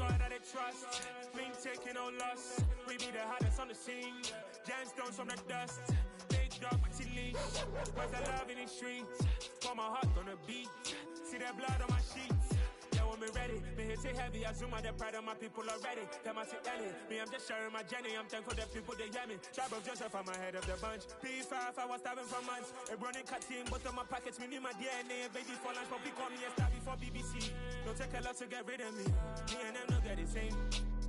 power that they trust. Been taking no loss. We be the hottest on the scene. Gemstones from the dust. Big dog, but leash. Where's the love in the streets? Pour my heart on the beat. See that blood on my sheets. Yeah, when me ready, me hit it heavy. I zoom out the pride of my people already. Them I say Ellie. Me, I'm just sharing my journey. I'm thankful that people they hear me. Tribe of Joseph, I'm ahead of the bunch. P5, I was starving for months. A running cut team, but on my pockets, me need my DNA. Baby for lunch, but we call me a star before BBC. Don't take a lot to get rid of me. Me and them don't get the same.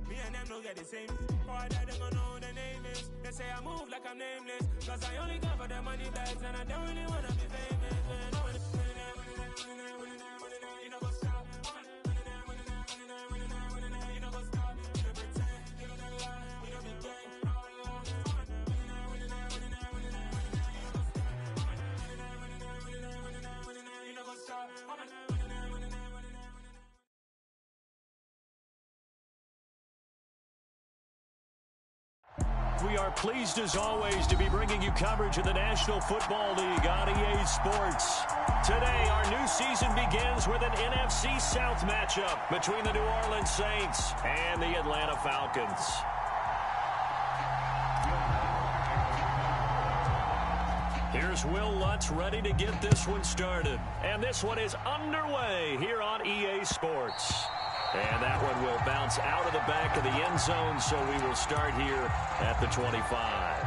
Me and them don't get the same. For I die, they gon' know who the name is. They say I move like I'm nameless. Cause I only go for the money bags. And I don't really wanna be famous. You know what's up. You know what's up. You know pretend. You know the lie. You know be gay. You know what's up. We are pleased as always to be bringing you coverage of the National Football League on EA Sports. Today, our new season begins with an NFC South matchup between the New Orleans Saints and the Atlanta Falcons. Here's Will Lutz ready to get this one started. And this one is underway here on EA Sports. And that one will bounce out of the back of the end zone, so we will start here at the 25.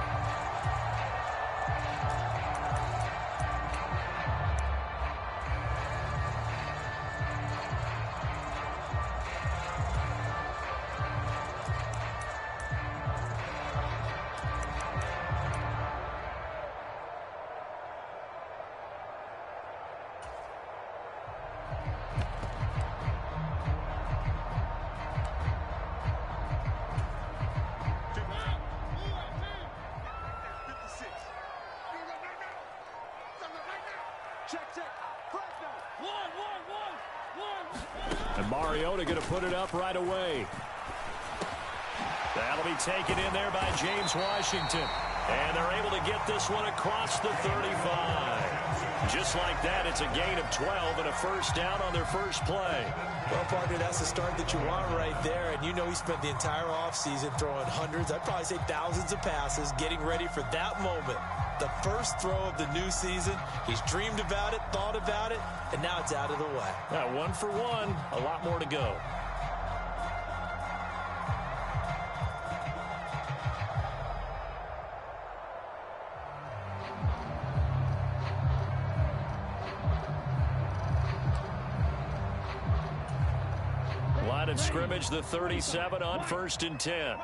And Mariota going to put it up right away. That'll be taken in there by James Washington. And they're able to get this one across the 35. Just like that, it's a gain of 12 and a first down on their first play. Well, partner, that's the start that you want right there. And you know he spent the entire offseason throwing hundreds, I'd probably say thousands of passes, getting ready for that moment. The first throw of the new season. He's dreamed about it, thought about it, and now it's out of the way. Now, 1 for 1, a lot more to go. Line of scrimmage, the 37 on 1st and 10.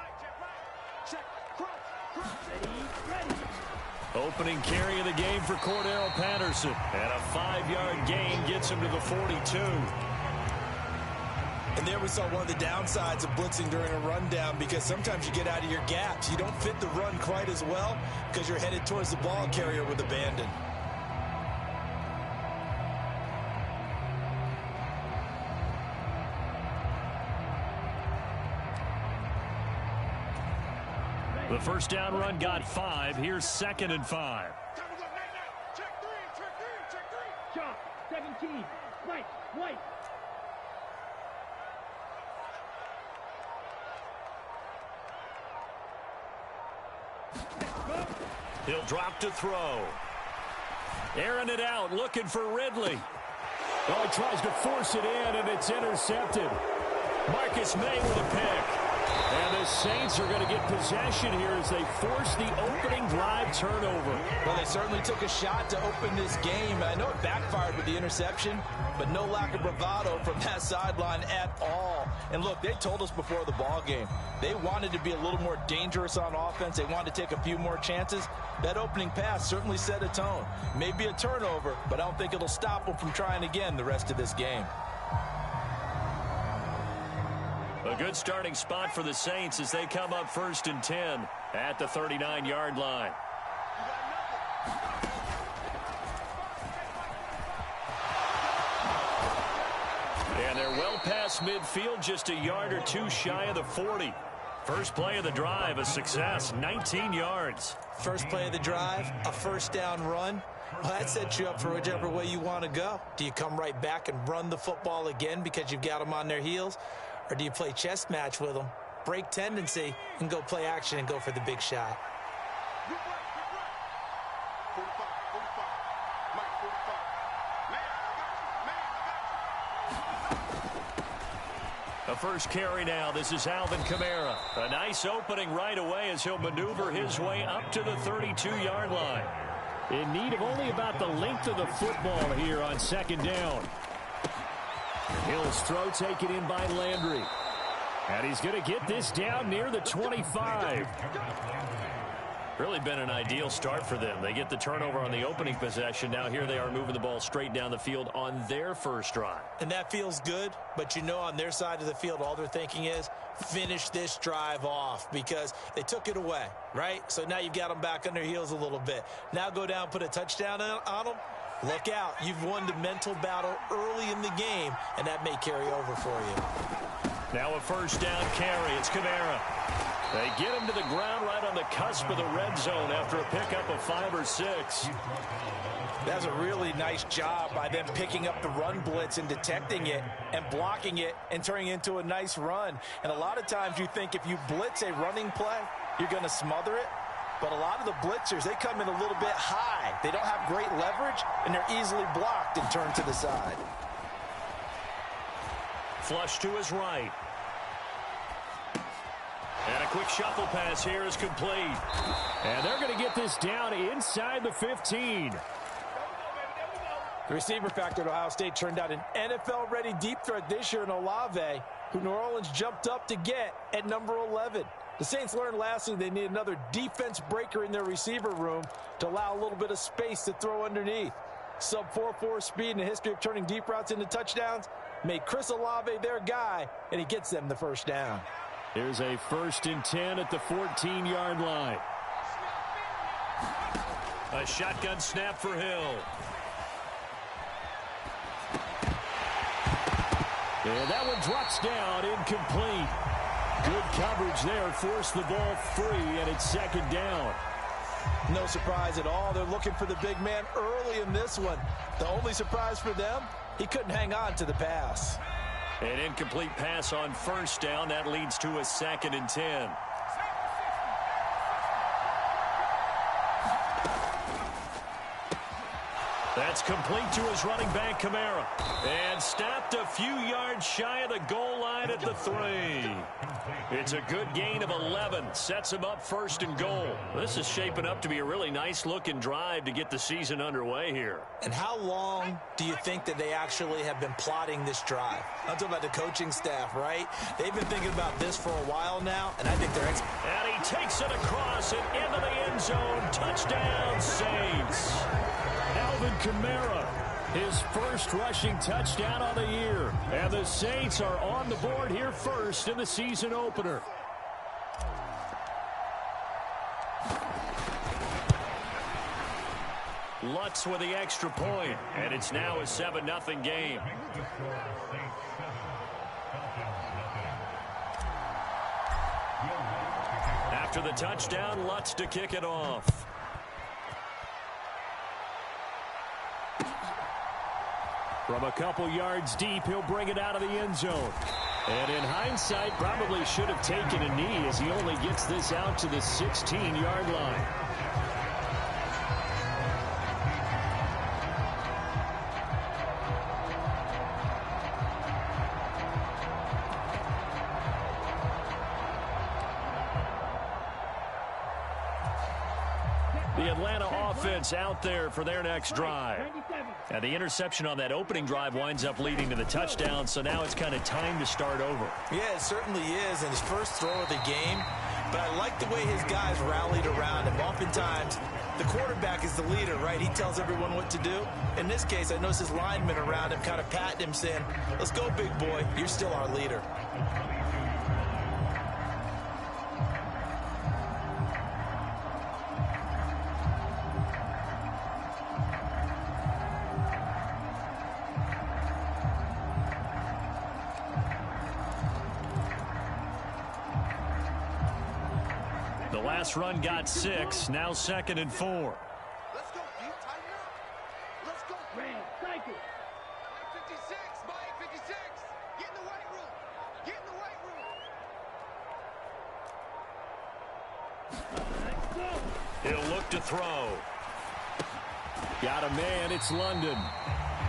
Opening carry of the game for Cordero Patterson. And a 5-yard gain gets him to the 42. And there we saw one of the downsides of blitzing during a rundown, because sometimes you get out of your gaps. You don't fit the run quite as well because you're headed towards the ball carrier with abandon. The first down run got 5. Here's 2nd and 5. Check three. John, 17. White. He'll drop to throw. Airing it out, looking for Ridley. Oh, he tries to force it in, and it's intercepted. Marcus May with a pick. And the Saints are going to get possession here as they force the opening drive turnover. Well, they certainly took a shot to open this game. I know it backfired with the interception, but no lack of bravado from that sideline at all. And look, they told us before the ball game, they wanted to be a little more dangerous on offense. They wanted to take a few more chances. That opening pass certainly set a tone. Maybe a turnover, but I don't think it'll stop them from trying again the rest of this game. A good starting spot for the Saints as they come up 1st and 10 at the 39-yard line. And they're well past midfield, just a yard or two shy of the 40. First play of the drive, a success, 19 yards. First play of the drive, a first down run. Well, that sets you up for whichever way you want to go. Do you come right back and run the football again because you've got them on their heels? Or do you play chess match with them, break tendency, and go play action and go for the big shot? Good run, good run. 45, 45. Mike, 45. Man, I got you. The first carry now. This is Alvin Kamara. A nice opening right away as he'll maneuver his way up to the 32-yard line. In need of only about the length of the football here on second down. Hill's throw taken in by Landry. And he's going to get this down near the 25. Really been an ideal start for them. They get the turnover on the opening possession. Now here they are moving the ball straight down the field on their first drive. And that feels good, but you know on their side of the field, all they're thinking is finish this drive off because they took it away, right? So now you've got them back on their heels a little bit. Now go down, put a touchdown on them. Look out. You've won the mental battle early in the game, and that may carry over for you. Now a first down carry. It's Kamara. They get him to the ground right on the cusp of the red zone after a pickup of 5 or 6. That's a really nice job by them picking up the run blitz and detecting it and blocking it and turning it into a nice run. And a lot of times you think if you blitz a running play, you're going to smother it. But a lot of the blitzers, they come in a little bit high. They don't have great leverage, and they're easily blocked and turned to the side. Flush to his right. And a quick shuffle pass here is complete. And they're going to get this down inside the 15. The receiver factor at Ohio State turned out an NFL-ready deep threat this year in Olave, who New Orleans jumped up to get at number 11. The Saints learned lastly they need another defense breaker in their receiver room to allow a little bit of space to throw underneath. Sub 4.4 speed and a history of turning deep routes into touchdowns made Chris Olave their guy, and he gets them the first down. Here's a 1st and 10 at the 14-yard line. A shotgun snap for Hill. And that one drops down, incomplete. Good coverage there, forced the ball free, and it's second down. No surprise at all. They're looking for the big man early in this one. The only surprise for them, he couldn't hang on to the pass. An incomplete pass on first down. That leads to a 2nd and 10. That's complete to his running back, Kamara. And stopped a few yards shy of the goal line at the 3. It's a good gain of 11. Sets him up 1st and goal. This is shaping up to be a really nice-looking drive to get the season underway here. And how long do you think that they actually have been plotting this drive? I'm talking about the coaching staff, right? They've been thinking about this for a while now, and I think they're... And he takes it across and into the end zone. Touchdown, Saints. Alvin Kamara, his first rushing touchdown of the year. And the Saints are on the board here first in the season opener. Lutz with the extra point, and it's now a 7-0 game. After the touchdown, Lutz to kick it off. From a couple yards deep, he'll bring it out of the end zone. And in hindsight, probably should have taken a knee as he only gets this out to the 16-yard line. The Atlanta offense out there for their next drive. And the interception on that opening drive winds up leading to the touchdown, so now it's kind of time to start over. Yeah, it certainly is, and his first throw of the game. But I like the way his guys rallied around him. Oftentimes, the quarterback is the leader, right? He tells everyone what to do. In this case, I noticed his linemen around him kind of patting him, saying, let's go, big boy. You're still our leader. Last run got 6, now 2nd and 4. Let's go. Do you tighten up? Let's go. Red, cycle. Mike 56, Mike 56. Get in the weight room. Get in the weight He'll look to throw. Got a man, it's London.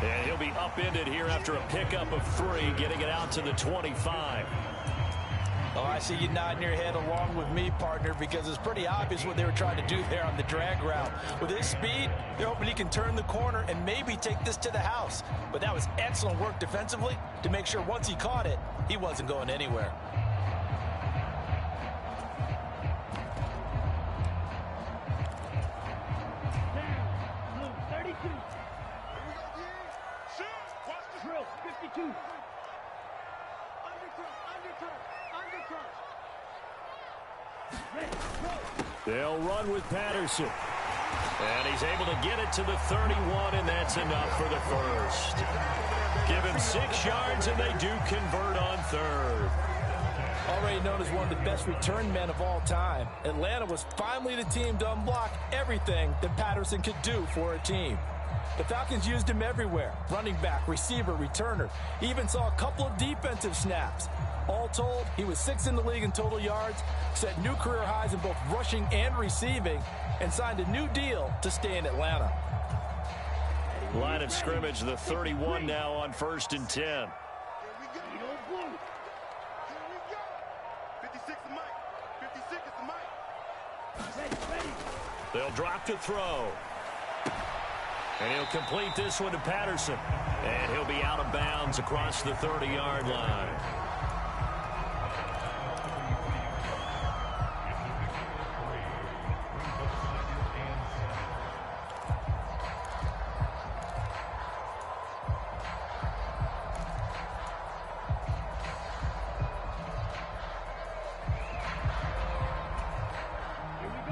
And he'll be upended here after a pickup of 3, getting it out to the 25. Oh, I see you nodding your head along with me, partner, because it's pretty obvious what they were trying to do there on the drag route. With his speed, they're hoping he can turn the corner and maybe take this to the house. But that was excellent work defensively to make sure once he caught it, he wasn't going anywhere. Drill, 52. They'll run with Patterson. And he's able to get it to the 31, and that's enough for the first. Give him 6 yards, and they do convert on 3rd. Already known as one of the best return men of all time, Atlanta was finally the team to unblock everything that Patterson could do for a team. The Falcons used him everywhere: running back, receiver, returner. He even saw a couple of defensive snaps. All told, he was 6th in the league in total yards, set new career highs in both rushing and receiving, and signed a new deal to stay in Atlanta. Line of scrimmage, the 31 now on 1st and 10. Here we go. Here we go. 56 is Mike. 56 is Mike. They'll drop to throw. And he'll complete this one to Patterson. And he'll be out of bounds across the 30-yard line.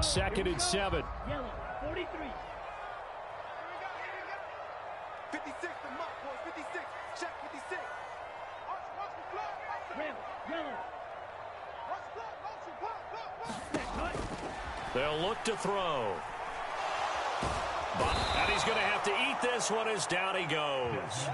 Second and 7. Yellow, 43. 56 to Mike, boys. 56. Check 56. Watch the flag. Red, yellow. Watch the flag. They'll look to throw. And he's going to have to eat this one as down he goes.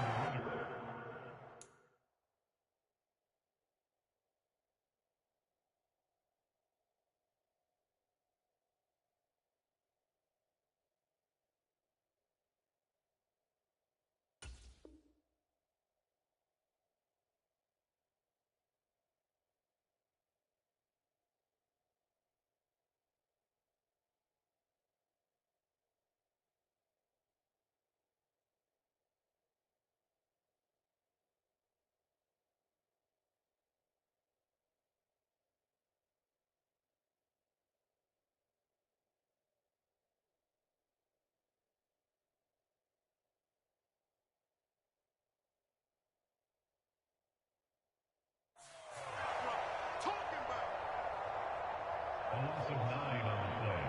Loss of 9 on the play.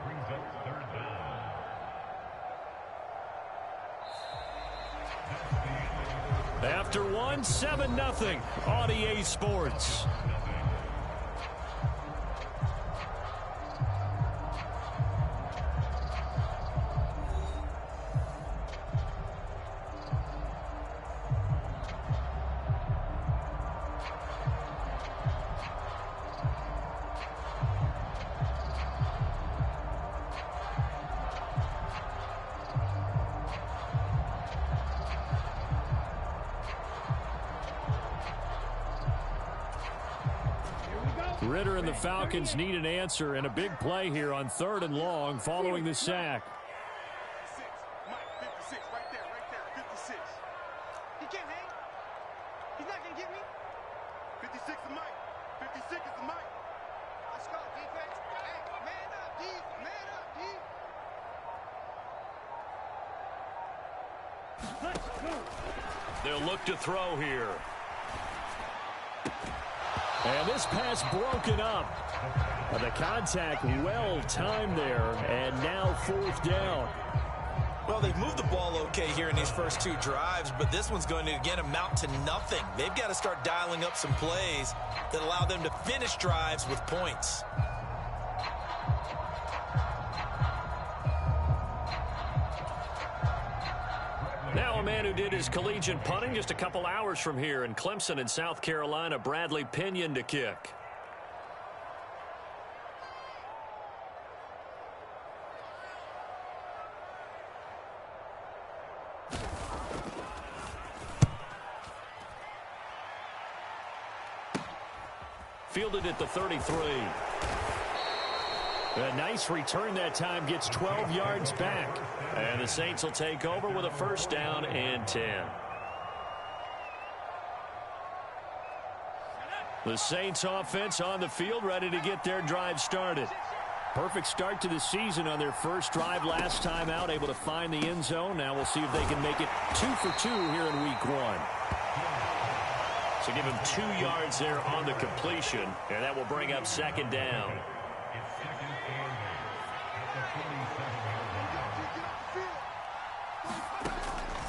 Brings up 3rd down. After 1, 7-0 on EA Sports. Ritter and the Falcons need an answer, and a big play here on 3rd and long following the sack. 56. Mike, 56. Right there. 56. He can't hang. He's not going to get me. 56 is Mike. 56 is Mike. Let's go, defense. Hey, man up, D. Man up, D. They'll look to throw here. And this pass broken up. The contact well timed there, and now 4th down. Well, they've moved the ball okay here in these first 2 drives, but this one's going to, again, amount to nothing. They've got to start dialing up some plays that allow them to finish drives with points. Now a man who did his collegiate punting just a couple hours from here in Clemson in South Carolina, Bradley Pinion to kick. fielded at the 33. A nice return that time, gets 12 yards back. And the Saints will take over with a first down and 10. The Saints offense on the field, ready to get their drive started. Perfect start to the season on their first drive last time out, able to find the end zone. Now we'll see if they can make it 2 for 2 here in week 1. So give him 2 yards there on the completion, and that will bring up second down.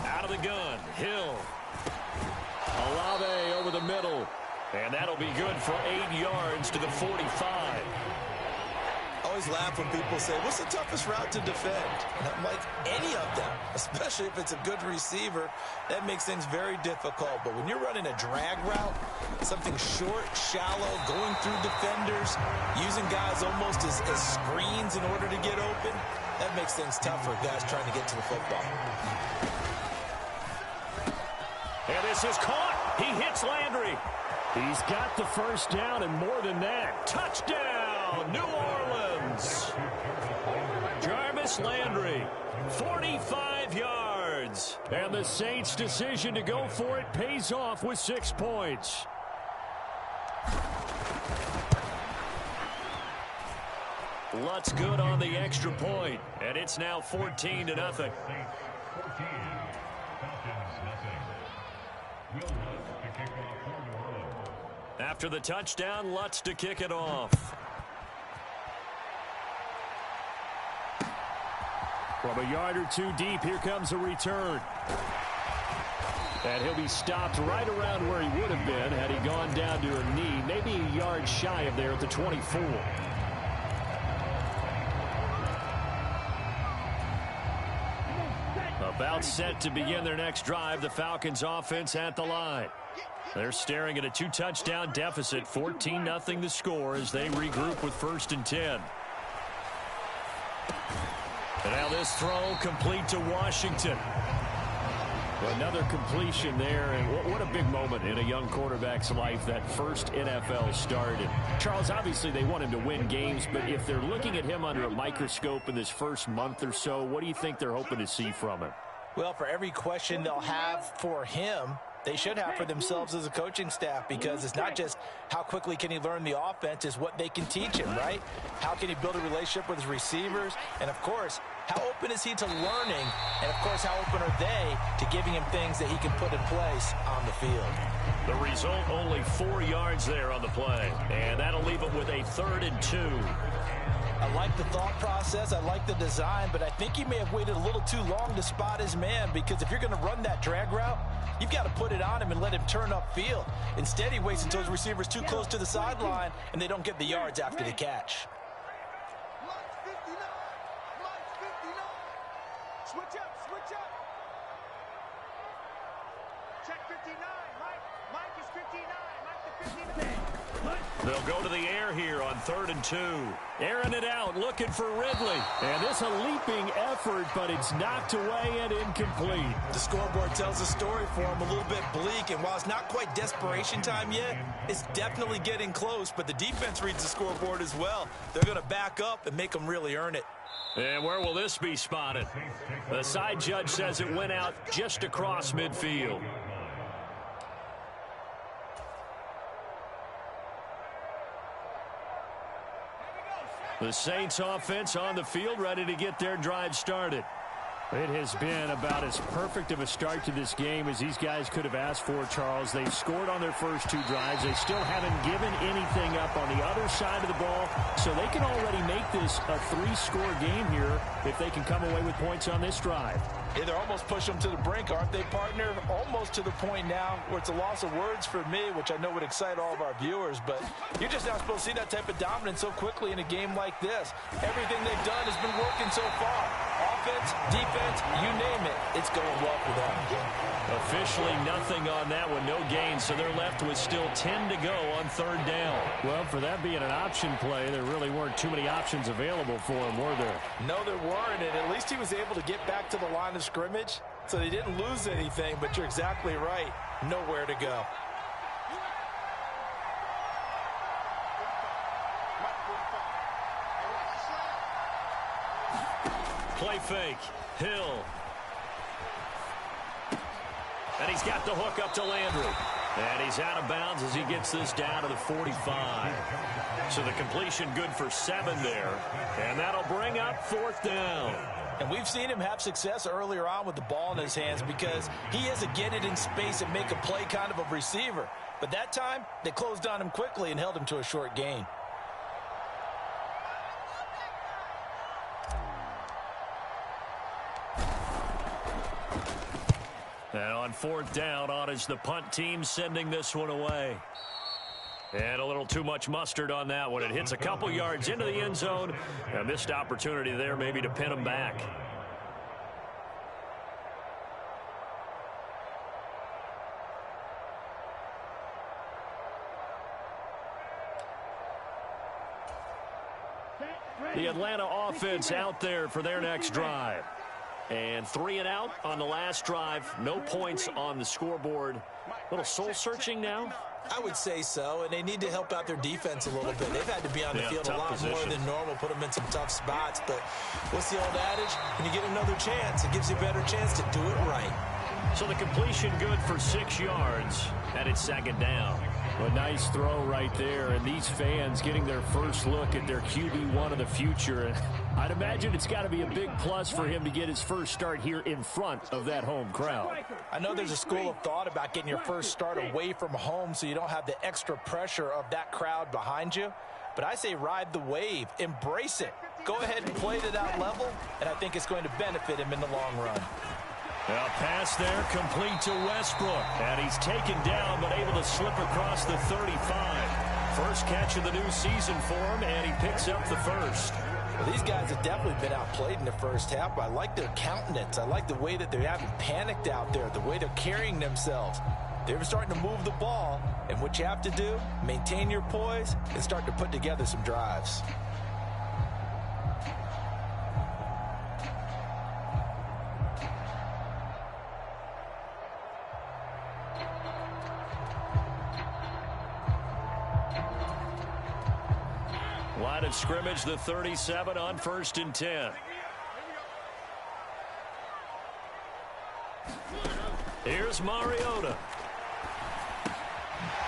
Out of the gun, Hill. Olave over the middle. And that'll be good for 8 yards to the 45. I always laugh when people say, what's the toughest route to defend? And I'm like, any of them, especially if it's a good receiver. That makes things very difficult. But when you're running a drag route, something short, shallow, going through defenders, using guys almost as screens in order to get open, that makes things tough for guys trying to get to the football. And this is caught. He hits Landry. He's got the first down and more than that. Touchdown, New Orleans. Jarvis Landry, 45 yards. And the Saints' decision to go for it pays off with 6 points. Lutz good on the extra point, and it's now 14-0. After the touchdown, Lutz to kick it off. From a yard or 2 deep, here comes a return. And he'll be stopped right around where he would have been had he gone down to a knee, maybe a yard shy of there at the 24. About set to begin their next drive, the Falcons offense at the line. They're staring at a 2-touchdown deficit, 14-0 the score as they regroup with 1st and 10. And now this throw complete to Washington. Another completion there, and what a big moment in a young quarterback's life, that first NFL start. And Charles, obviously they want him to win games, but if they're looking at him under a microscope in this first month or so, what do you think they're hoping to see from him? Well, for every question they'll have for him, they should have for themselves as a coaching staff, because it's not just how quickly can he learn the offense, it's what they can teach him, right? How can he build a relationship with his receivers? And, of course, how open is he to learning? And, of course, how open are they to giving him things that he can put in place on the field? The result, only 4 yards there on the play. And that'll leave it with a 3rd and 2. I like the thought process. I like the design, but I think he may have waited a little too long to spot his man, because if you're going to run that drag route, you've got to put it on him and let him turn upfield. Instead, he waits until his receiver's too close to the sideline, and they don't get the yards after the catch. Switch up, switch up. Check 59, Mike. Mike is 59. Mike the 59. They'll go to the air here on 3rd and 2. Airing it out, looking for Ridley. And this a leaping effort, but it's knocked away and incomplete. The scoreboard tells a story for him, a little bit bleak, and while it's not quite desperation time yet, it's definitely getting close, but the defense reads the scoreboard as well. They're going to back up and make them really earn it. And where will this be spotted? The side judge says it went out just across midfield. The Saints offense on the field, ready to get their drive started. It has been about as perfect of a start to this game as these guys could have asked for, Charles. They've scored on their first 2 drives. They still haven't given anything up on the other side of the ball, so they can already make this a 3-score game here if they can come away with points on this drive. Yeah, they're almost pushing them to the brink, aren't they, partner? Almost to the point now where it's a loss of words for me, which I know would excite all of our viewers, but you're just not supposed to see that type of dominance so quickly in a game like this. Everything they've done has been working so far. Offense, defense, you name it, it's going well for them. Officially nothing on that one, no gain, so they're left with still 10 to go on 3rd down. Well, for that being an option play, there really weren't too many options available for him, were there? No, there weren't, and at least he was able to get back to the line of scrimmage, so they didn't lose anything, but you're exactly right, nowhere to go. Play fake. Hill. And he's got the hook up to Landry. And he's out of bounds as he gets this down to the 45. So the completion good for 7 there. And that'll bring up 4th down. And we've seen him have success earlier on with the ball in his hands because he is a get it in space and make a play kind of a receiver. But that time, they closed on him quickly and held him to a short gain. And on 4th down, on is the punt team sending this one away. And a little too much mustard on that one. It hits a couple yards into the end zone. A missed opportunity there maybe to pin him back. The Atlanta offense out there for their next drive. And 3 and out on the last drive. No points on the scoreboard. A little soul-searching now? I would say so, and they need to help out their defense a little bit. They've had to be on the field a lot more than normal, put them in some tough spots. But what's the old adage? When you get another chance, it gives you a better chance to do it right. So the completion good for 6 yards, and it's 2nd down. A nice throw right there, and these fans getting their first look at their QB1 of the future. I'd imagine it's got to be a big plus for him to get his first start here in front of that home crowd. I know there's a school of thought about getting your first start away from home so you don't have the extra pressure of that crowd behind you. But I say ride the wave, embrace it. Go ahead and play to that level, and I think it's going to benefit him in the long run. A pass there complete to Westbrook. And he's taken down but able to slip across the 35. First catch of the new season for him, and he picks up the first. Well, these guys have definitely been outplayed in the first half, but I like their countenance. I like the way that they haven't panicked out there, the way they're carrying themselves. They're starting to move the ball, and what you have to do, maintain your poise and start to put together some drives. Line of scrimmage, the 37 on 1st and 10. Here's Mariota.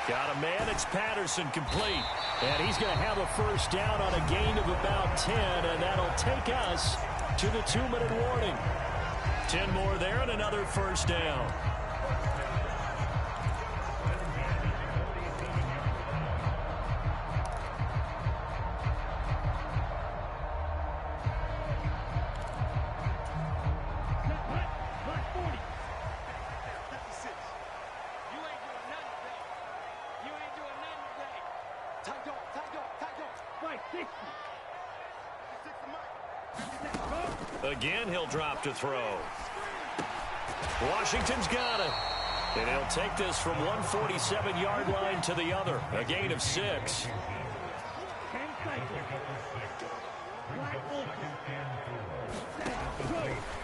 Got a man, it's Patterson, complete. And he's going to have a first down on a gain of about 10, and that'll take us to the 2-minute warning. 10 more there and another first down. Again, he'll drop to throw. Washington's got it. And he'll take this from 147-yard line to the other. A gain of 6.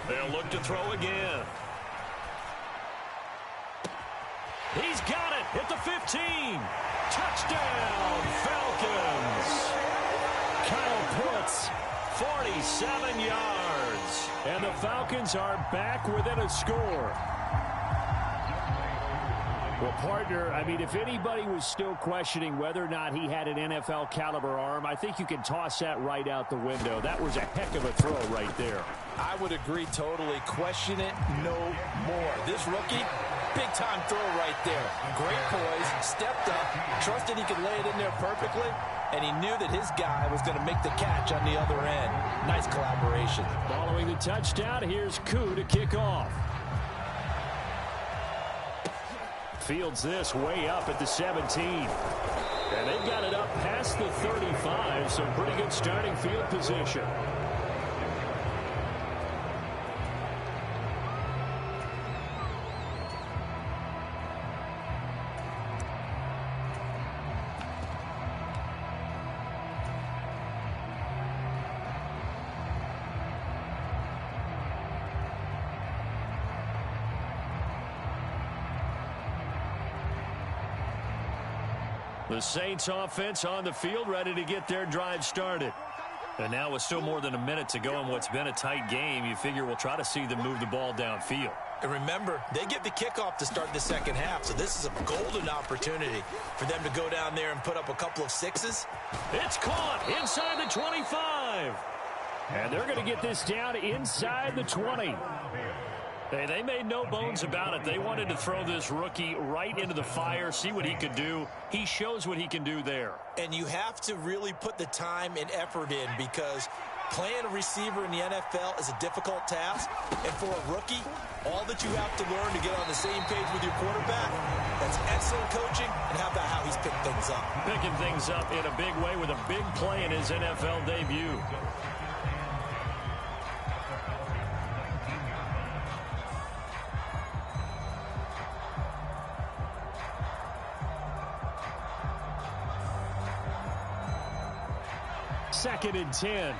They'll look to throw again. He's got it at the 15. Touchdown, Falcons. Kyle Pitts. 47 yards. And the Falcons are back within a score. Well, partner, I mean, if anybody was still questioning whether or not he had an NFL caliber arm, I think you can toss that right out the window. That was a heck of a throw right there. I would agree totally. Question it no more. This rookie, big-time throw right there. Great poise, stepped up, trusted he could lay it in there perfectly, and he knew that his guy was going to make the catch on the other end. Nice collaboration. Following the touchdown, here's Koo to kick off. Fields this way up at the 17. And they've got it up past the 35, so pretty good starting field position. The Saints offense on the field, ready to get their drive started. And now with still more than a minute to go in what's been a tight game, you figure we'll try to see them move the ball downfield. And remember, they get the kickoff to start the second half, so this is a golden opportunity for them to go down there and put up a couple of sixes. It's caught inside the 25. And they're going to get this down inside the 20. Hey, they made no bones about it. They wanted to throw this rookie right into the fire, see what he could do. He shows what he can do there. And you have to really put the time and effort in because playing a receiver in the NFL is a difficult task. And for a rookie, all that you have to learn to get on the same page with your quarterback, that's excellent coaching. And how about how he's picked things up? Picking things up in a big way with a big play in his NFL debut. Second and 10.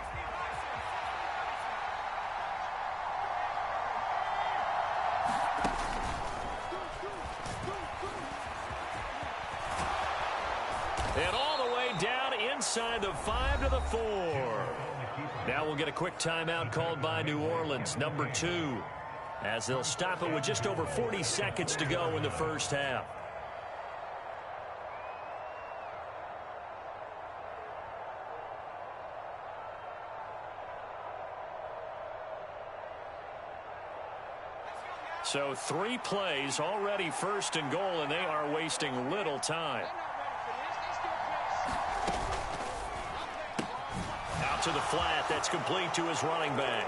And all the way down inside the 5 to the 4. Now we'll get a quick timeout called by New Orleans, number 2, as they'll stop it with just over 40 seconds to go in the first half. So 3 plays already first and goal, and they are wasting little time. Out to the flat. That's complete to his running back.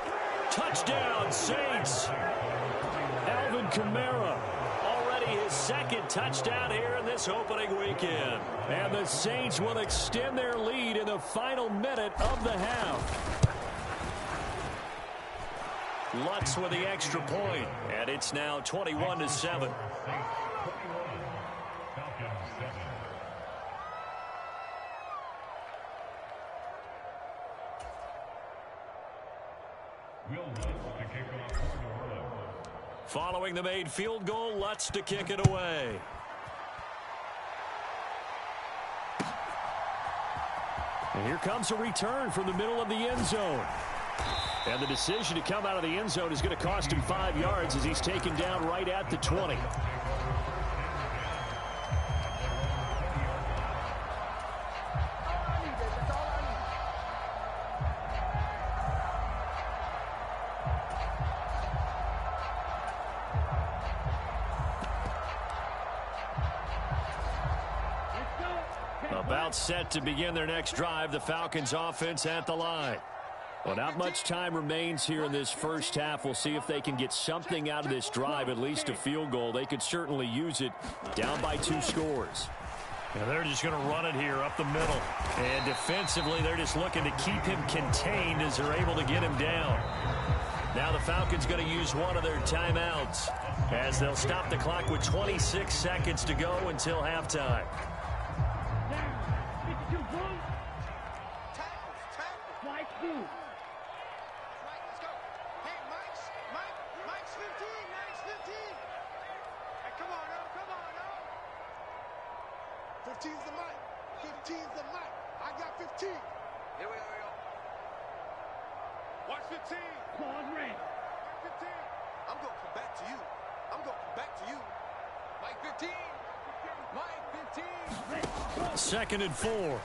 Touchdown, Saints. Alvin Kamara. Already his second touchdown here in this opening weekend. And the Saints will extend their lead in the final minute of the half. Lutz with the extra point, and it's now 21-7. 21. Falcons 7. Will Lutz to kick off for New Orleans. Following the made field goal, Lutz to kick it away. And here comes a return from the middle of the end zone. And the decision to come out of the end zone is going to cost him 5 yards as he's taken down right at the 20. About set to begin their next drive, the Falcons offense at the line. Well, not much time remains here in this first half. We'll see if they can get something out of this drive, at least a field goal. They could certainly use it down by 2 scores. And they're just going to run it here up the middle. And defensively, they're just looking to keep him contained as they're able to get him down. Now the Falcons going to use one of their timeouts as they'll stop the clock with 26 seconds to go until halftime. Second and 4.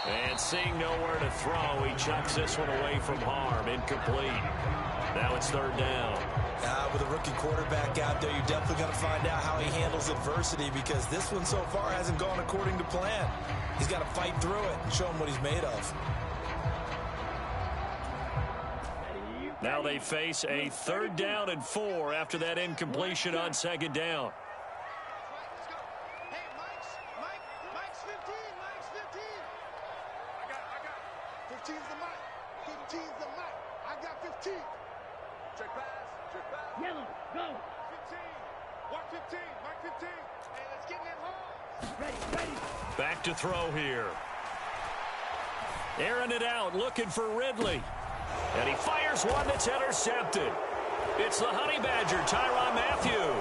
And seeing nowhere to throw, he chucks this one away from harm. Incomplete. Now it's third down. With a rookie quarterback out there, you're definitely going to find out how he handles adversity because this one so far hasn't gone according to plan. He's got to fight through it and show him what he's made of. Now they face a 3rd down and 4 after that incompletion on 2nd down. Yellow, go. 15. Watch 15. Mark 15. Hey, let's get in that hole. Ready. Back to throw here. Airing it out, looking for Ridley. And he fires one that's intercepted. It's the Honey Badger, Tyrann Mathieu.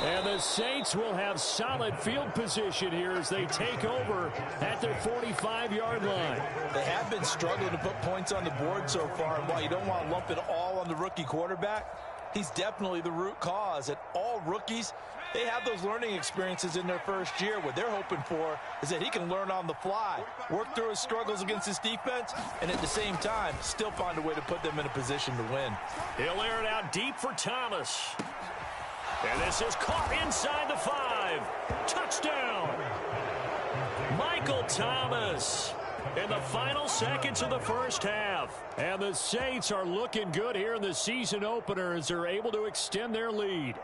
And the Saints will have solid field position here as they take over at their 45-yard line. They have been struggling to put points on the board so far, and while you don't want to lump it all on the rookie quarterback, he's definitely the root cause. And all rookies, they have those learning experiences in their first year. What they're hoping for is that he can learn on the fly, work through his struggles against his defense, and at the same time, still find a way to put them in a position to win. He'll air it out deep for Thomas. And this is caught inside the 5. Touchdown! Michael Thomas in the final seconds of the first half. And the Saints are looking good here in the season opener as they're able to extend their lead.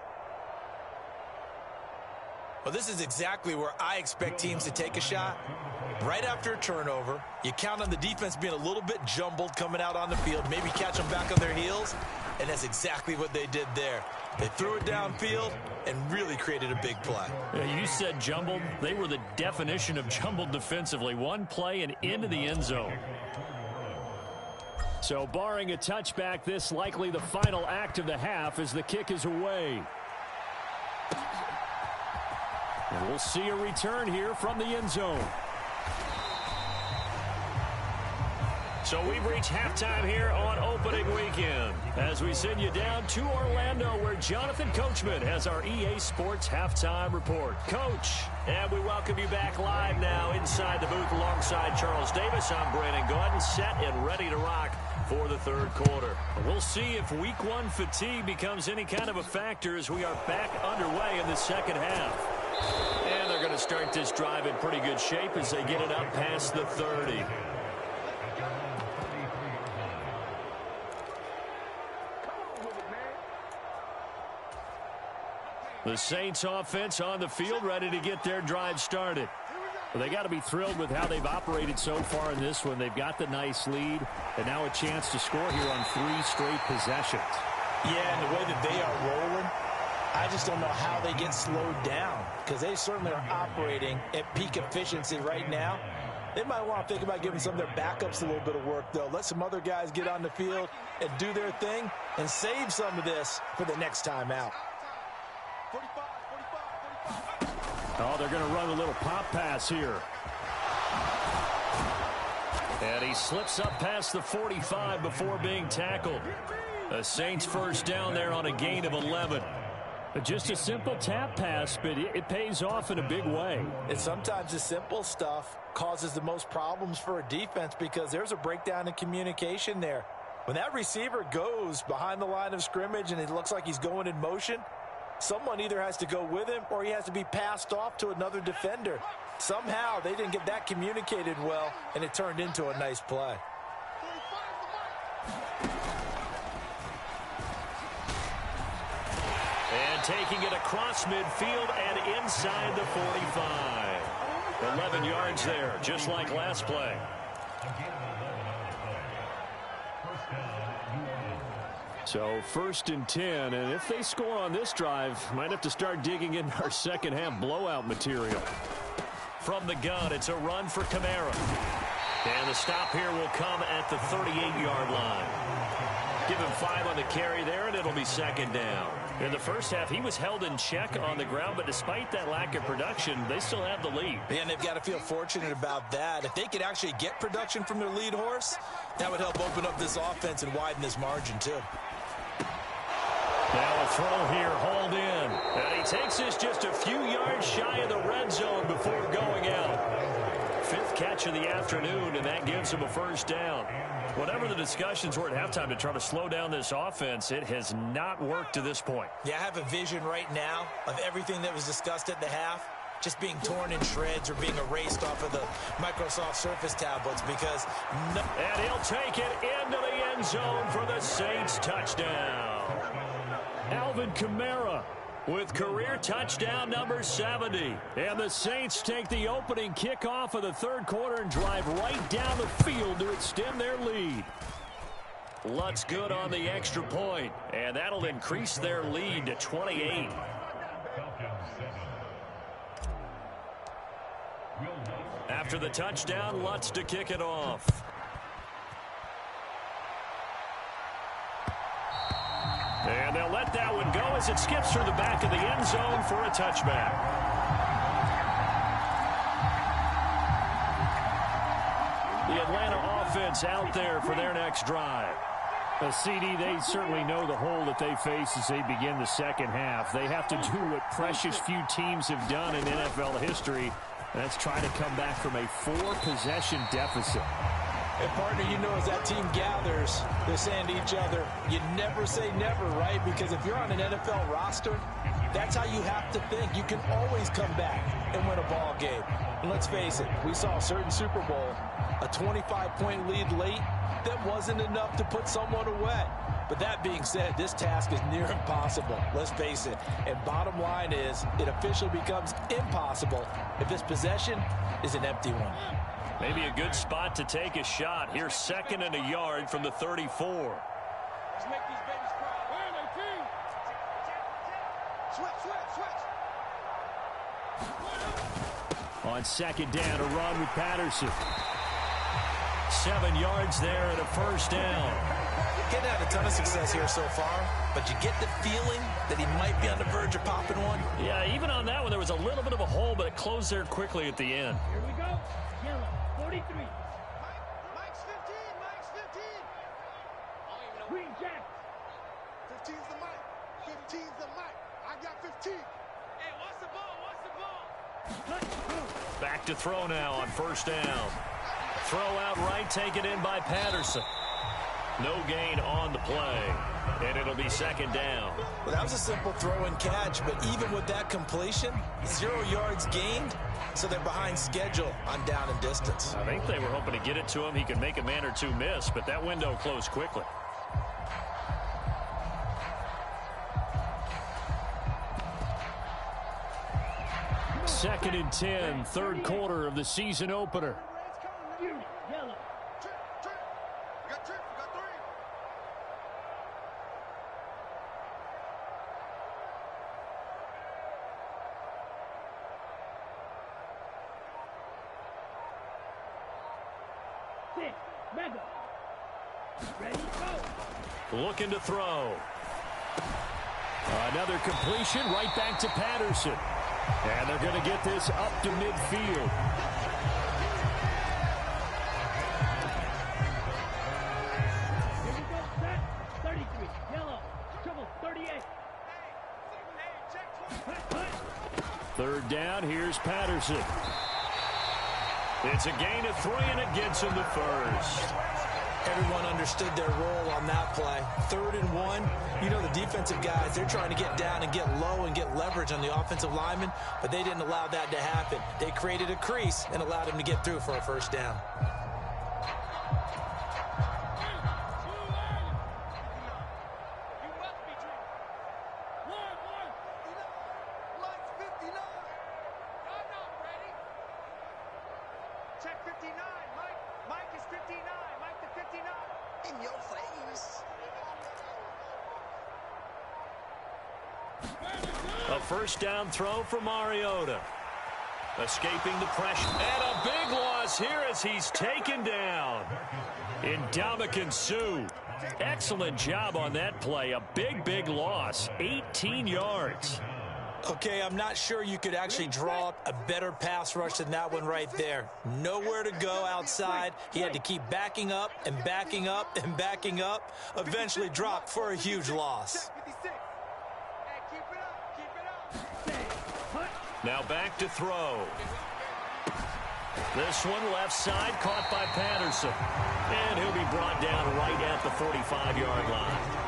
Well, this is exactly where I expect teams to take a shot. Right after a turnover, you count on the defense being a little bit jumbled coming out on the field, maybe catch them back on their heels, and that's exactly what they did there. They threw it downfield and really created a big play. Yeah, you said jumbled. They were the definition of jumbled defensively. One play and into the end zone. So barring a touchback, this likely the final act of the half as the kick is away. And we'll see a return here from the end zone. So we've reached halftime here on opening weekend as we send you down to Orlando where Jonathan Coachman has our EA Sports halftime report. Coach, and we welcome you back live now inside the booth alongside Charles Davis. I'm Brandon Gordon, set and ready to rock for the third quarter. We'll see if week one fatigue becomes any kind of a factor as we are back underway in the second half. And they're going to start this drive in pretty good shape as they get it up past the 30. The Saints offense on the field ready to get their drive started. Well, they got to be thrilled with how they've operated so far in this one. They've got the nice lead and now a chance to score here on 3 straight possessions. Yeah, and the way that they are rolling, I just don't know how they get slowed down because they certainly are operating at peak efficiency right now. They might want to think about giving some of their backups a little bit of work, though. Let some other guys get on the field and do their thing and save some of this for the next time out. Oh, they're going to run a little pop pass here. And he slips up past the 45 before being tackled. The Saints first down there on a gain of 11. Just a simple tap pass, but it pays off in a big way. And sometimes the simple stuff causes the most problems for a defense because there's a breakdown in communication there. When that receiver goes behind the line of scrimmage and it looks like he's going in motion, someone either has to go with him or he has to be passed off to another defender. Somehow they didn't get that communicated well, and it turned into a nice play. And taking it across midfield and inside the 45. 11 yards there, just like last play. So 1st and 10, and if they score on this drive, might have to start digging in our second half blowout material. From the gun, it's a run for Kamara. And the stop here will come at the 38-yard line. Give him 5 on the carry there, and it'll be second down. In the first half, he was held in check on the ground, but despite that lack of production, they still have the lead. And they've got to feel fortunate about that. If they could actually get production from their lead horse, that would help open up this offense and widen this margin, too. Now a throw here, hauled in. And he takes this just a few yards shy of the red zone before going out. 5th catch of the afternoon, and that gives him a first down. Whatever the discussions were at halftime to try to slow down this offense, it has not worked to this point. Yeah, I have a vision right now of everything that was discussed at the half just being torn in shreds or being erased off of the Microsoft Surface tablets because... And he'll take it into the end zone for the Saints touchdown. Alvin Kamara with career touchdown number 70. And the Saints take the opening kickoff of the third quarter and drive right down the field to extend their lead. Lutz good on the extra point, and that'll increase their lead to 28. After the touchdown, Lutz to kick it off. And they'll let that one go as it skips through the back of the end zone for a touchback. The Atlanta offense out there for their next drive. A CD, they certainly know the hole that they face as they begin the second half. They have to do what precious few teams have done in NFL history. That's try to come back from a 4-possession deficit. And partner, you know, as that team gathers, they're saying to each other, you never say never, right? Because if you're on an NFL roster, that's how you have to think. You can always come back and win a ball game. And let's face it, we saw a certain Super Bowl, a 25-point lead late, that wasn't enough to put someone away. But that being said, this task is near impossible. Let's face it. And bottom line is, it officially becomes impossible if this possession is an empty one. Maybe a good spot to take a shot. Here's 2nd and a yard from the 34. Let's make these babies cry. Where are they, team? Switch. On 2nd down, a run with Patterson. 7 yards there and a first down. Getting had a ton of success here so far, but you get the feeling that he might be on the verge of popping one. Yeah, even on that one, there was a little bit of a hole, but it closed there quickly at the end. Here we go. Yellow, 43. Mike's 15. Mike's 15. Green Jack. 15's the Mike. 15's the Mike. I got 15. Hey, what's the ball? What's the ball? Back to throw now on first down. Throw out right, taken in by Patterson. No gain on the play, and it'll be 2nd down. Well, that was a simple throw and catch, but even with that completion, 0 yards gained, so they're behind schedule on down and distance. I think they were hoping to get it to him. He could make a man or two miss, but that window closed quickly. Second and 10, 3rd quarter of the season opener. Yellow. Trip. You got 3. Six. Mega. Ready, go. Looking to throw. Another completion right back to Patterson. And they're going to get this up to midfield. Here we go, set. 33. Yellow. Trouble, 38. Hut. 3rd down, here's Patterson. It's a gain of 3, and it gets him the first. Everyone understood their role on that play. 3rd and 1. You know the defensive guys, they're trying to get down and get low and get leverage on the offensive lineman, but they didn't allow that to happen. They created a crease and allowed him to get through for a first down. Check 59. Mike is 59. Mike the 59. In your face. A first down throw for Mariota. Escaping the pressure. And a big loss here as he's taken down. Ndamukong Suh. Excellent job on that play. A big loss. 18 yards. Okay, I'm not sure you could actually draw up a better pass rush than that one right there. Nowhere to go outside. He had to keep backing up and backing up and backing up. Eventually dropped for a huge loss. 56. Hey, keep it up. Now back to throw. This one left side caught by Patterson. And he'll be brought down right at the 45-yard line.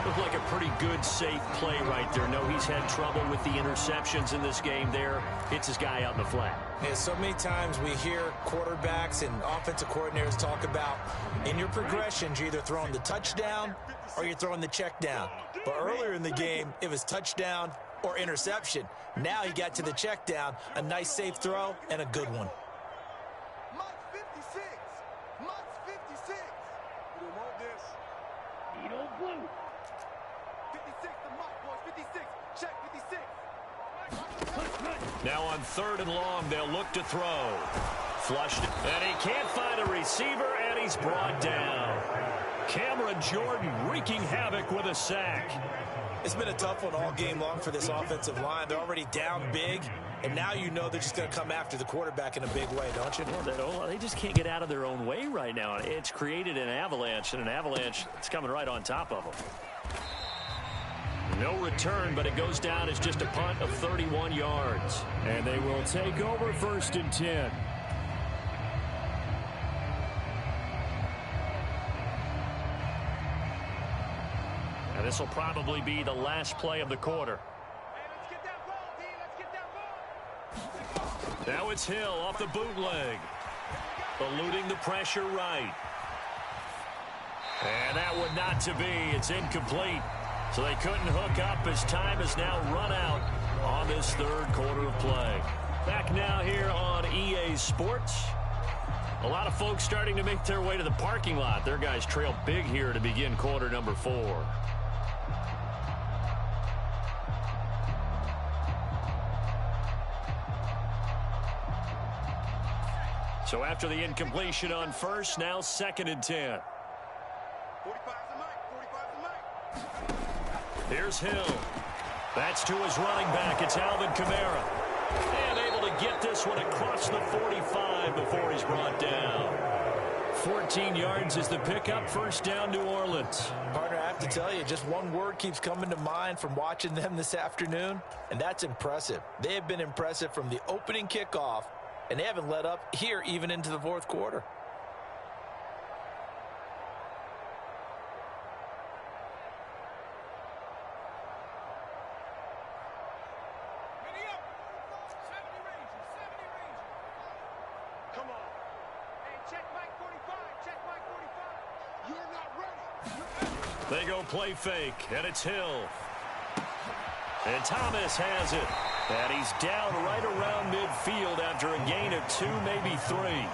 Looked like a pretty good, safe play right there. No, he's had trouble with the interceptions in this game there. Hits his guy out in the flat. Yeah, so many times we hear quarterbacks and offensive coordinators talk about in your progressions, you're either throwing the touchdown or you're throwing the check down. But earlier in the game, it was touchdown or interception. Now he got to the check down, a nice safe throw, and a good one. Mike's 56. Mike's 56. We don't want this. Needle blue. 56 to Mike, boys. 56. Check 56. Now on 3rd and long, they'll look to throw. Flushed, and he can't find a receiver, and he's brought down. Cameron Jordan wreaking havoc with a sack. It's been a tough one all game long for this offensive line. They're already down big, and now you know they're just going to come after the quarterback in a big way, don't you? Well, they just can't get out of their own way right now. It's created an avalanche, and an avalanche that's coming right on top of them. No return, but it goes down as just a punt of 31 yards. And they will take over 1st and 10. And this will probably be the last play of the quarter. Now it's Hill off the bootleg. Eluding the pressure right. And that would not to be. It's incomplete. So they couldn't hook up as time has now run out on this 3rd quarter of play. Back now here on EA Sports. A lot of folks starting to make their way to the parking lot. Their guys trail big here to begin quarter number 4. So after the incompletion on 1st, now 2nd and 10. 45's the mic. Here's Hill. That's to his running back. It's Alvin Kamara. And able to get this one across the 45 before he's brought down. 14 yards is the pickup. 1st down, New Orleans. Partner, I have to tell you, just one word keeps coming to mind from watching them this afternoon, and that's impressive. They have been impressive from the opening kickoff, and they haven't let up here even into the 4th quarter. Come on. Hey, check Mike 45. Check Mike 45. You're not ready. They go play fake, and it's Hill. And Thomas has it. And he's down right around midfield after a gain of 2, maybe 3. Brings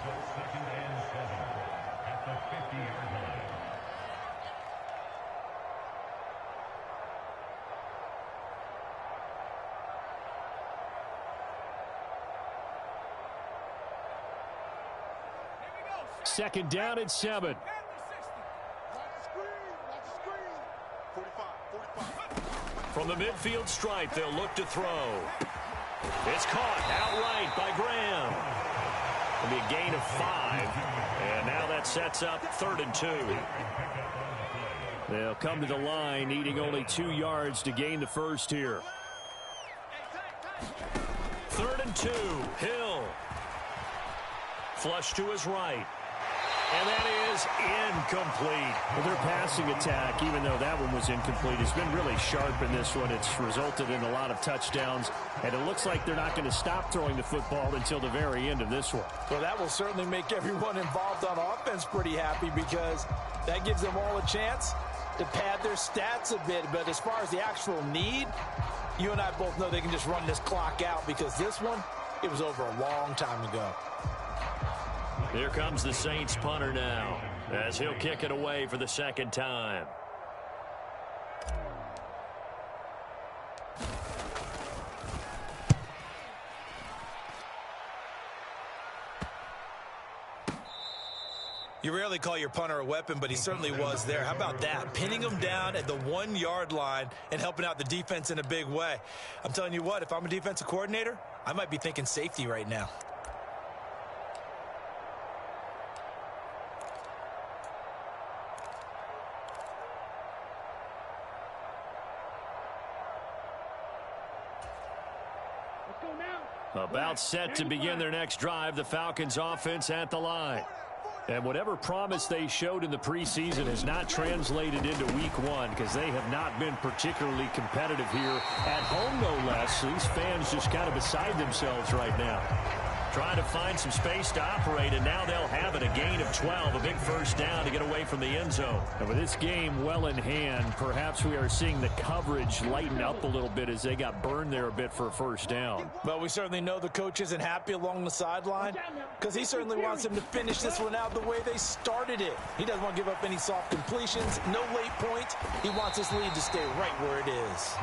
up 2nd and 7 at the 50-yard line. Second down and 7. Watch the screen. 45. From the midfield stripe, they'll look to throw. It's caught outright by Graham. It'll be a gain of 5. And now that sets up 3rd and 2. They'll come to the line, needing only 2 yards to gain the 1st here. 3rd and 2. Hill. Flush to his right. And that is incomplete. Well, their passing attack, even though that one was incomplete, has been really sharp in this one. It's resulted in a lot of touchdowns, and it looks like they're not going to stop throwing the football until the very end of this one. Well, that will certainly make everyone involved on offense pretty happy, because that gives them all a chance to pad their stats a bit. But as far as the actual need, you and I both know they can just run this clock out, because this one, it was over a long time ago. Here comes the Saints punter now, as he'll kick it away for the 2nd time. You rarely call your punter a weapon, but he certainly was there. How about that? Pinning him down at the 1-yard line and helping out the defense in a big way. I'm telling you what, if I'm a defensive coordinator, I might be thinking safety right now. About set to begin their next drive, the Falcons offense at the line. And whatever promise they showed in the preseason has not translated into week 1, because they have not been particularly competitive here at home, no less. These fans just kind of beside themselves right now. Trying to find some space to operate, and now they'll have it. A gain of 12, a big 1st down to get away from the end zone. And with this game well in hand, perhaps we are seeing the coverage lighten up a little bit as they got burned there a bit for a 1st down. Well, we certainly know the coach isn't happy along the sideline, because he certainly wants them to finish this one out the way they started it. He doesn't want to give up any soft completions, no late points. He wants his lead to stay right where it is.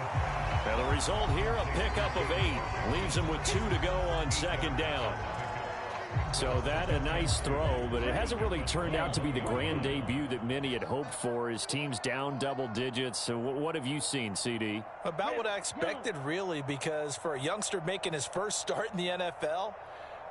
And the result here, a pickup of 8. Leaves them with 2 to go on 2nd down. So that a nice throw, but it hasn't really turned out to be the grand debut that many had hoped for. His team's down double digits. So what have you seen, CD? About what I expected, really, because for a youngster making his first start in the NFL,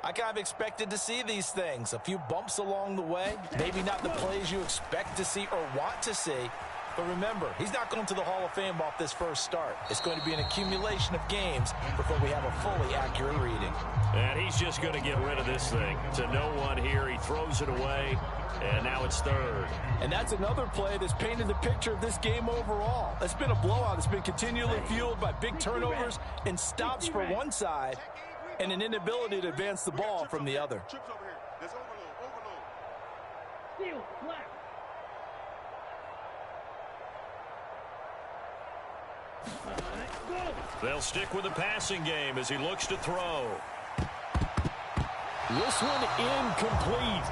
I kind of expected to see these things. A few bumps along the way, maybe not the plays you expect to see or want to see. But remember, he's not going to the Hall of Fame off this first start. It's going to be an accumulation of games before we have a fully accurate reading. And he's just going to get rid of this thing. To no one here, he throws it away, and now it's third. And that's another play that's painted the picture of this game overall. It's been a blowout. It's been continually fueled by big turnovers and stops for one side and an inability to advance the ball from the other. Trips over here. That's overload. Steal, flat. They'll stick with the passing game as he looks to throw. This one incomplete.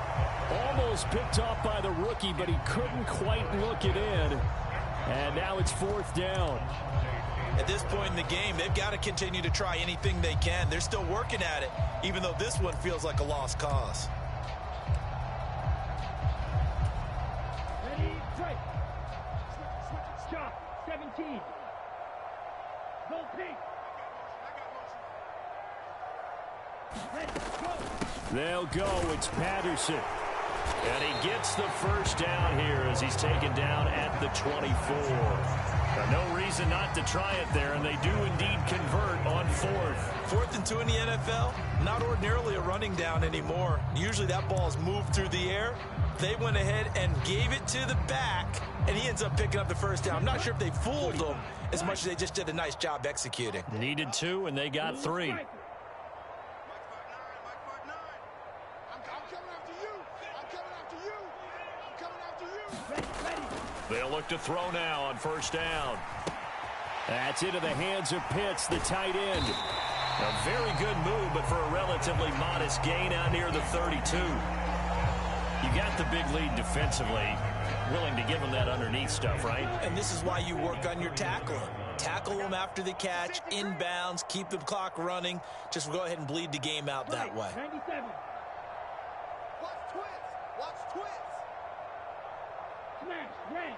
Almost picked off by the rookie, but he couldn't quite look it in. And now it's fourth down. At this point in the game, they've got to continue to try anything they can. They're still working at it, even though this one feels like a lost cause. Ready, strike. Stop, 17. Go pink. Ready, go. They'll go. It's Patterson. And he gets the first down here as he's taken down at the 24. No reason not to try it there, and they do indeed convert on fourth. 4th and 2 in the NFL, not ordinarily a running down anymore. Usually that ball is moved through the air. They went ahead and gave it to the back, and he ends up picking up the first down. I'm not sure if they fooled him as much as they just did a nice job executing. Needed 2, and they got 3. Mike 5'9", I'm coming after you. I'm coming after you. They'll look to throw now on first down. That's into the hands of Pitts, the tight end. A very good move, but for a relatively modest gain out near the 32. You got the big lead defensively. Willing to give them that underneath stuff, right? And this is why you work on your tackling. Tackle them after the catch, inbounds, keep the clock running. Just go ahead and bleed the game out that way. 97. Watch twins. Smash, red.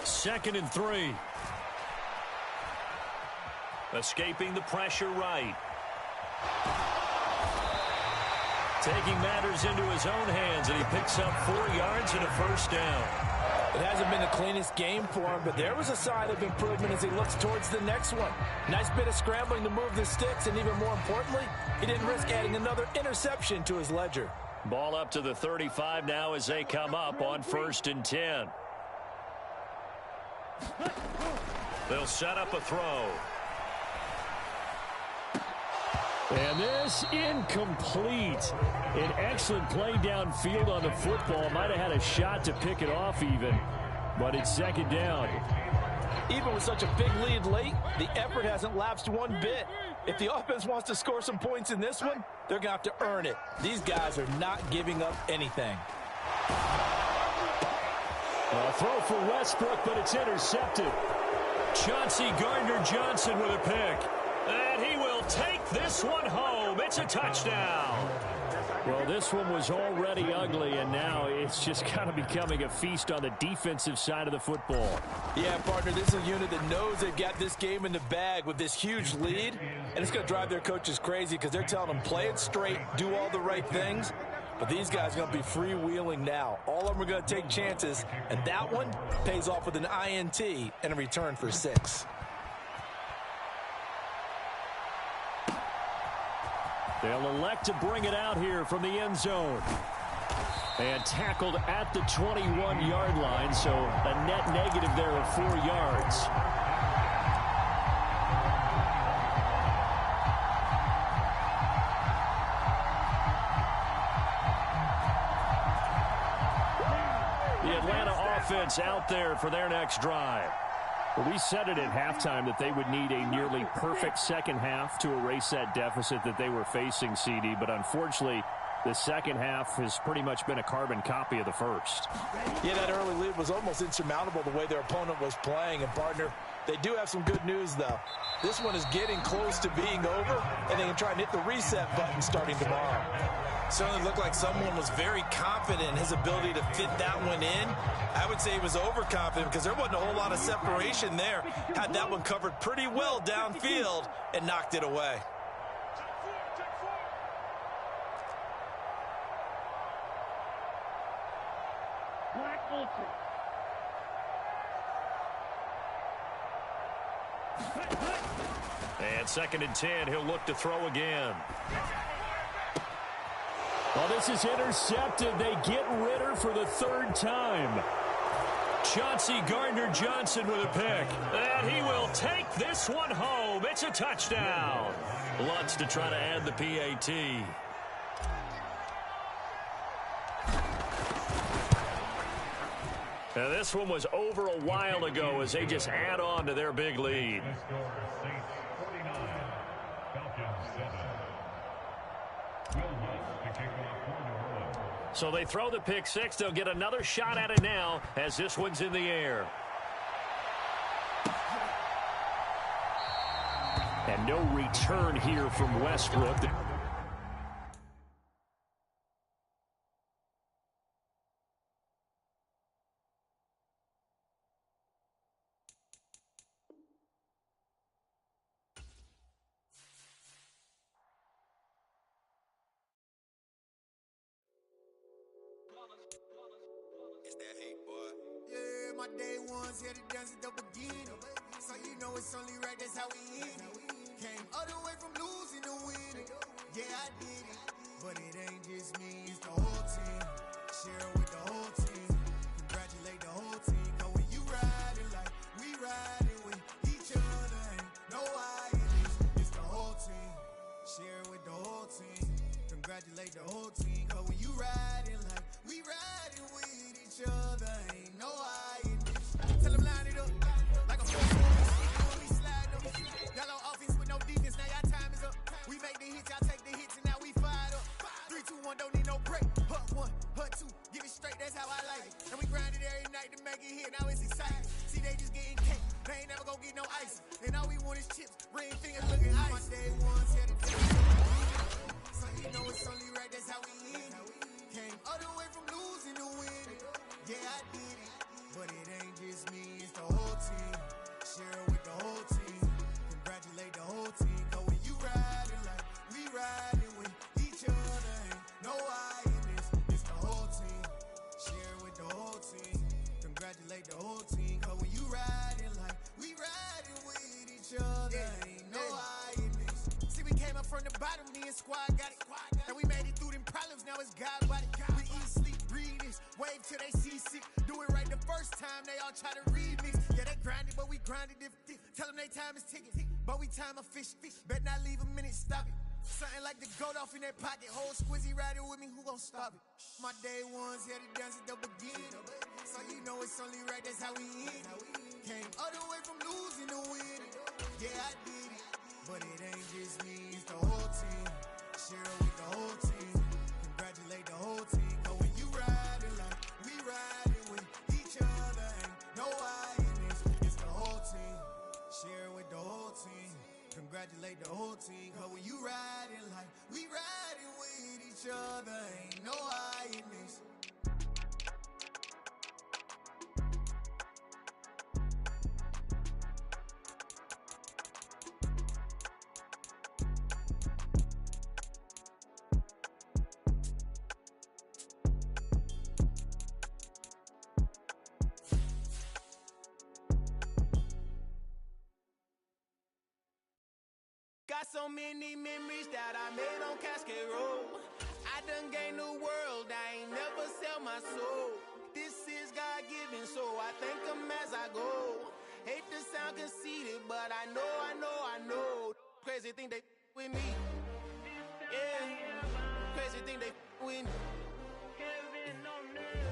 Second and 3. Escaping the pressure right. Taking matters into his own hands, and he picks up 4 yards and a first down. It hasn't been the cleanest game for him, but there was a sign of improvement as he looks towards the next one. Nice bit of scrambling to move the sticks, and even more importantly, he didn't risk adding another interception to his ledger. Ball up to the 35 now as they come up on 1st and 10. They'll set up a throw. And this incomplete. An excellent play downfield on the football. Might have had a shot to pick it off even, but it's second down. Even with such a big lead late, the effort hasn't lapsed one bit. If the offense wants to score some points in this one, they're going to have to earn it. These guys are not giving up anything. A throw for Westbrook, but it's intercepted. Chauncey Gardner-Johnson with a pick. And he will take this one home. It's a touchdown. Well, this one was already ugly, and now it's just kind of becoming a feast on the defensive side of the football. Yeah, partner, this is a unit that knows they've got this game in the bag with this huge lead, and it's going to drive their coaches crazy because they're telling them play it straight, do all the right things. But these guys are going to be freewheeling now. All of them are going to take chances, and that one pays off with an INT and a return for 6. They'll elect to bring it out here from the end zone. And tackled at the 21-yard line, so a net negative there of 4 yards. The Atlanta offense out there for their next drive. Well, we said it at halftime that they would need a nearly perfect second half to erase that deficit that they were facing, CD. But unfortunately, The second half has pretty much been a carbon copy of the first. Yeah, that early lead was almost insurmountable the way their opponent was playing. And, partner, they do have some good news, though. This one is getting close to being over, and they can try and hit the reset button starting tomorrow. Certainly looked like someone was very confident in his ability to fit that one in. I would say he was overconfident because there wasn't a whole lot of separation there. Had that one covered pretty well downfield and knocked it away. Black Ultra. And 2nd and 10, he'll look to throw again. Well, this is intercepted. They get Ritter for the 3rd time. Chauncey Gardner-Johnson with a pick. And he will take this one home. It's a touchdown. Lutz to try to add the PAT. Now, this one was over a while ago as they just add on to their big lead. Saints 49, Falcons 7. Will Lutz to kick off for New Orleans. So they throw the pick six. They'll get another shot at it now as this one's in the air. And no return here from Westbrook. It's that hate, boy. Yeah, my day ones here to dance at the beginning. So you know it's only right, that's how we end it. Came all the way from losing to winning. Yeah, I did it. But it ain't just me, it's the whole team. Share with the whole team. Congratulate the whole team. Cause when you riding like we riding with each other, ain't no I in this. It's the whole team. Share with the whole team. Congratulate the whole team. Cause when you riding like we riding with each other, ain't no I in this. Tell them line it up like a four. We slide them. Yellow offense with no defense. Now y'all time is up. We make the hits, y'all take the hits, and now we fired up. 3, 2, 1, don't need no break. Hut 1, hut 2, give it straight, that's how I like it. And we grind it every night to make it hit, now it's exciting. See, they just getting cake, they ain't never gonna get no ice. And all we want is chips, ring fingers looking ice. My day ones here to tell you. So you know it's only right, that's how we end it. Came all the way from losing to winning. Yeah, I did it. But it ain't just me, it's the whole team. Share with the whole team. Congratulate the whole team. Cause when you riding like we riding with each other, ain't no I in this. It's the whole team. Share with the whole team. Congratulate the whole team. Cause when you riding like we riding with each other, ain't no I in this. See, we came up from the bottom, me and squad got it. And we made it through them problems, now it's God body. We eat, sleep, breathe this. Wave till they seasick. Do it right the first time, they all try to remix. Yeah, they grinded, but we grinded if tell them they time is ticking. But we time a fish. Bet not leave a minute, stop it. Something like the goat off in their pocket. Whole squizzy riding with me, who gon' stop it? My day ones here to dance at the beginning. So you know it's only right, that's how we end it. Came all the way from losing to winning. Yeah, I did it. But it ain't just me, it's the whole team. Share with the whole team. Congratulate the whole team. Cause when you riding like we riding with each other, ain't no I in this. It's the whole team. Share with the whole team. Congratulate the whole team. Cause when you riding like we riding with each other, ain't no I in this. Got so many memories that I made on Cascade Road. I done gained the world, I ain't never sell my soul. This is God-given, so I thank him as I go. Hate to sound conceited, but I know. Crazy think they with me. Yeah, crazy think they with me.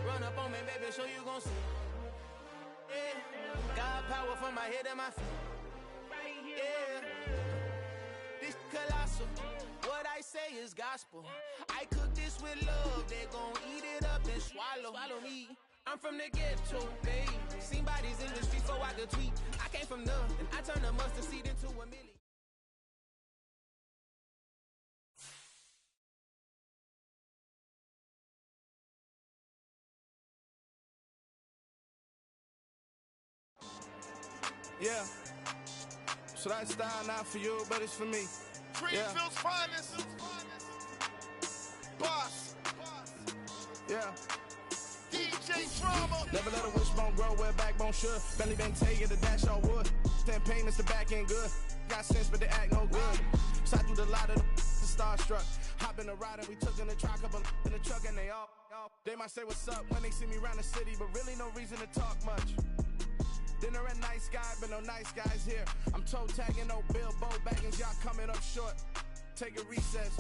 Run up on me, baby, show you gon' see. Yeah, God power from my head and my feet. Yeah. This colossal, what I say is gospel. I cook this with love, they gon' eat it up and swallow me. I'm from the ghetto, babe. Seen bodies in the streets so I could tweet. I came from nothing, I turned a mustard seed into a million. Yeah. So that style not for you, but it's for me. Greenfield's finest. Boss. Yeah. DJ Drama. Never let a wishbone grow where a backbone should. Belly bang take it, the dash all wood. 10 payments, the back end good. Got sense, but they act no good. Shot through the lot of the starstruck. Hop in the ride and we took in the truck, couple in the truck and they all. They might say what's up when they see me around the city, but really no reason to talk much. Dinner at nice guy, but no nice guys here. I'm toe tagging, no Bilbo baggins, y'all coming up short. Take a recess.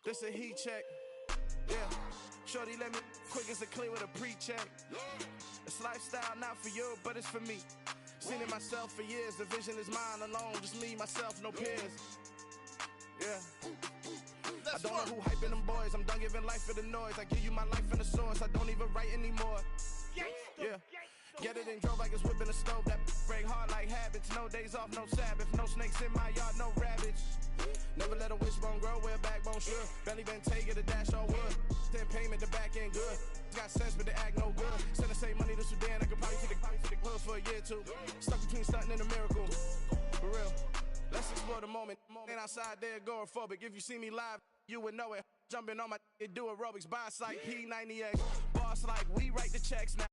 This a heat check. Yeah. Shorty let me quick as a clear with a pre-check. It's lifestyle not for you, but it's for me. Seen it myself for years. The vision is mine alone. Just me, myself, no peers. Yeah. I don't know who hyping them boys. I'm done giving life for the noise. I give you my life in the source. I don't even write anymore. Yeah. Get it and drove like it's whipping a stove. That break hard like habits. No days off, no Sabbath. No snakes in my yard, no rabbits. Never let a wishbone grow where a backbone should. Belly been take it, a dash all wood. 10 payment, the back end good. Got sense, but they act no good. Send the same money to Sudan. I could probably take the hood for a year or two. Stuck between stunting and a miracle. For real. Let's explore the moment. Ain't outside there agoraphobic. If you see me live, you would know it. Jumping on my do aerobics, buy site P90X. Boss like we write the checks now.